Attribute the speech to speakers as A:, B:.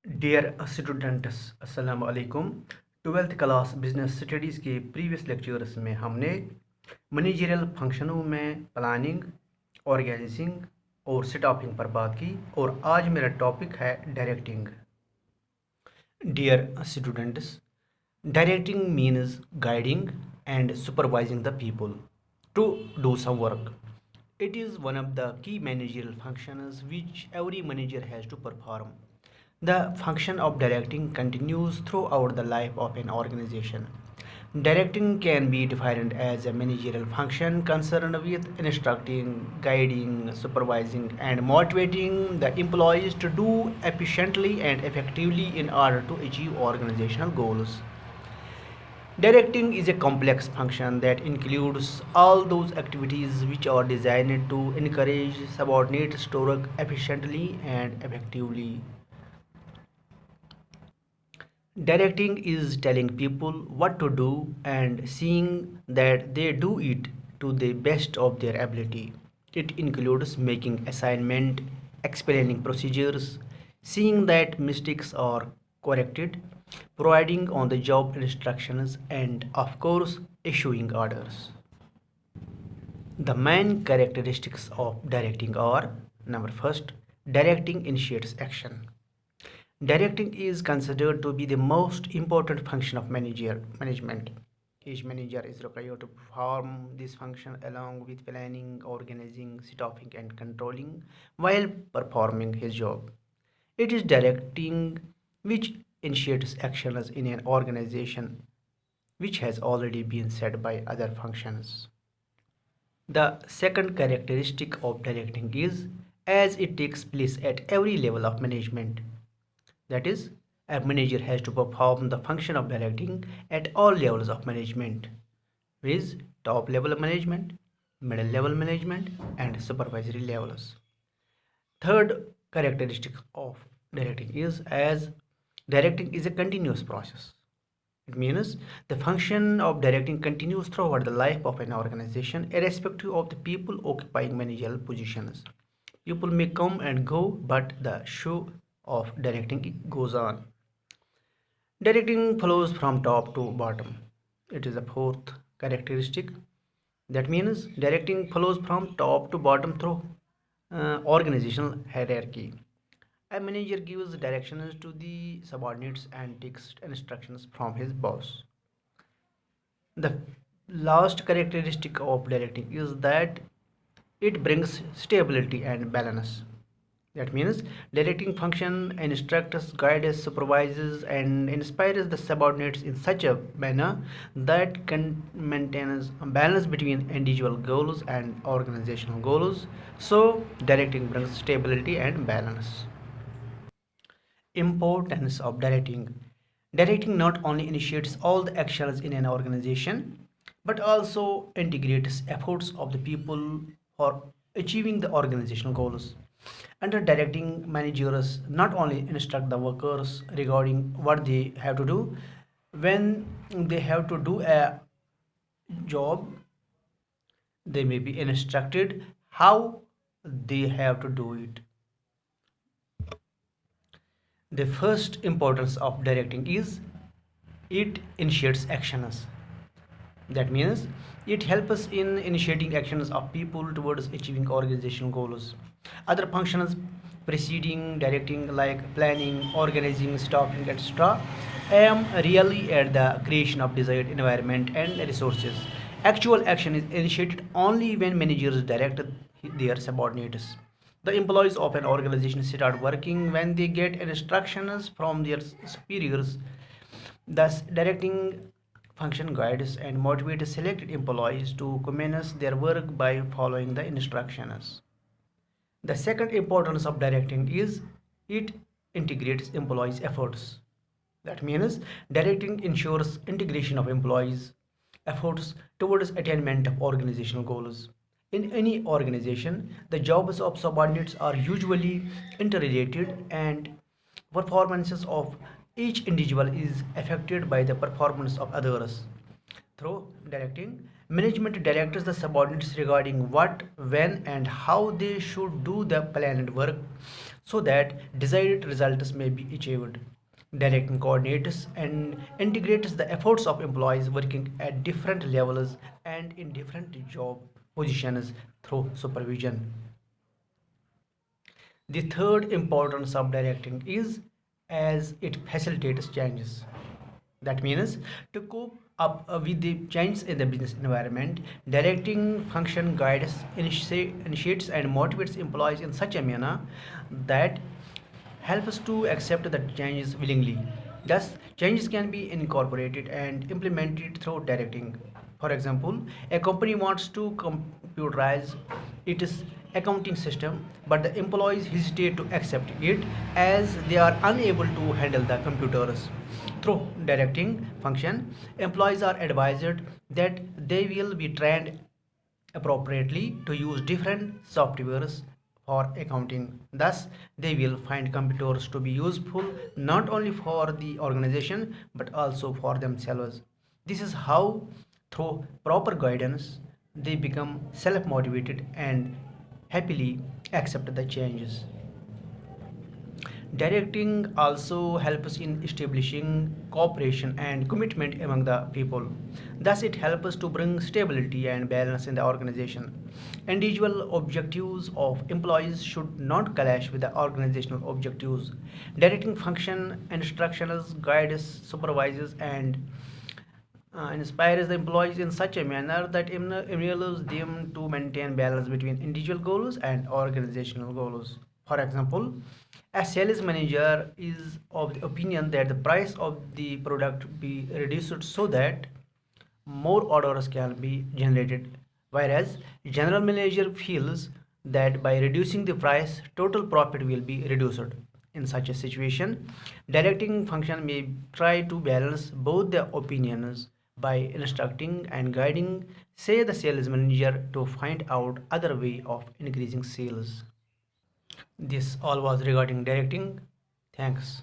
A: Dear students, अस्सलाम वालेकुम। 12th class business studies के प्रीवियस लेक्चर्स में हमने मैनेजरियल फंक्शनों में प्लानिंग, ऑर्गेनाइजिंग और स्टाफिंग पर बात की और आज मेरा टॉपिक है directing. Dear students, directing means guiding and supervising the people to do some work. It is one of the key managerial functions which every manager has to perform. The function of directing continues throughout the life of an organization. Directing can be defined as a managerial function concerned with instructing, guiding, supervising, and motivating the employees to do efficiently and effectively in order to achieve organizational goals. Directing is a complex function that includes all those activities which are designed to encourage subordinates to work efficiently and effectively. Directing is telling people what to do and seeing that they do it to the best of their ability. It includes making assignment, explaining procedures, seeing that mistakes are corrected, providing on the job instructions, and of course, issuing orders. The main characteristics of directing are: number first, directing initiates action. Directing is considered to be the most important function of management. Each manager is required to perform this function along with planning, organizing, staffing, and controlling while performing his job. It is directing which initiates actions in an organization, which has already been said by other functions. The second characteristic of directing is as it takes place at every level of management. That is, a manager has to perform the function of directing at all levels of management, viz. Top level management, middle level management, and supervisory levels. Third characteristic of directing is as directing is a continuous process. It means the function of directing continues throughout the life of an organization, irrespective of the people occupying managerial positions. People may come and go, but the show of directing goes on. Directing flows from top to bottom. It is the fourth characteristic. That means directing flows from top to bottom through organizational hierarchy. A manager gives directions to the subordinates and takes instructions from his boss. The last characteristic of directing is that it brings stability and balance. That means directing function instructs, guides, supervises, and inspires the subordinates in such a manner that can maintain a balance between individual goals and organizational goals. So, directing brings stability and balance. Importance of directing. Directing not only initiates all the actions in an organization but also integrates efforts of the people for achieving the organizational goals. Under directing, managers not only instruct the workers regarding what they have to do, when they have to do a job, they may be instructed how they have to do it. The first importance of directing is it initiates actions. That means it helps us in initiating actions of people towards achieving organizational goals. Other functions preceding directing like planning, organizing, staffing, etc. aim really at the creation of desired environment and resources. Actual action is initiated only when managers direct their subordinates. The employees of an organization start working when they get instructions from their superiors. Thus, directing function guides and motivates selected employees to commence their work by following the instructions. The second importance of directing is it integrates employees' efforts. That means directing ensures integration of employees' efforts towards attainment of organizational goals. In any organization, the jobs of subordinates are usually interrelated and performances of each individual is affected by the performance of others. Through directing, Management directs the subordinates regarding what, when, and how they should do the planned work so that desired results may be achieved. Directing coordinates and integrates the efforts of employees working at different levels and in different job positions through supervision. The third importance of directing is as it facilitates changes. That means to cope up with the changes in the business environment, directing function guides, initiates, and motivates employees in such a manner that helps to accept the changes willingly. Thus, changes can be incorporated and implemented through directing. For example, a company wants to computerize its accounting system, but the employees hesitate to accept it as they are unable to handle the computers. Through directing function, employees are advised that they will be trained appropriately to use different softwares for accounting. Thus, they will find computers to be useful not only for the organization but also for themselves. This is how, through proper guidance, they become self motivated and happily accept the changes. Directing also helps in establishing cooperation and commitment among the people. Thus, it helps to bring stability and balance in the organization. Individual objectives of employees should not clash with the organizational objectives. Directing function instructions, guides, supervises, and inspires the employees in such a manner that enables them to maintain balance between individual goals and organizational goals. For example, a sales manager is of the opinion that the price of the product be reduced so that more orders can be generated, whereas general manager feels that by reducing the price, total profit will be reduced. In such a situation, directing function may try to balance both the opinions by instructing and guiding, say the sales manager to find out other way of increasing sales. This all was regarding directing. Thanks.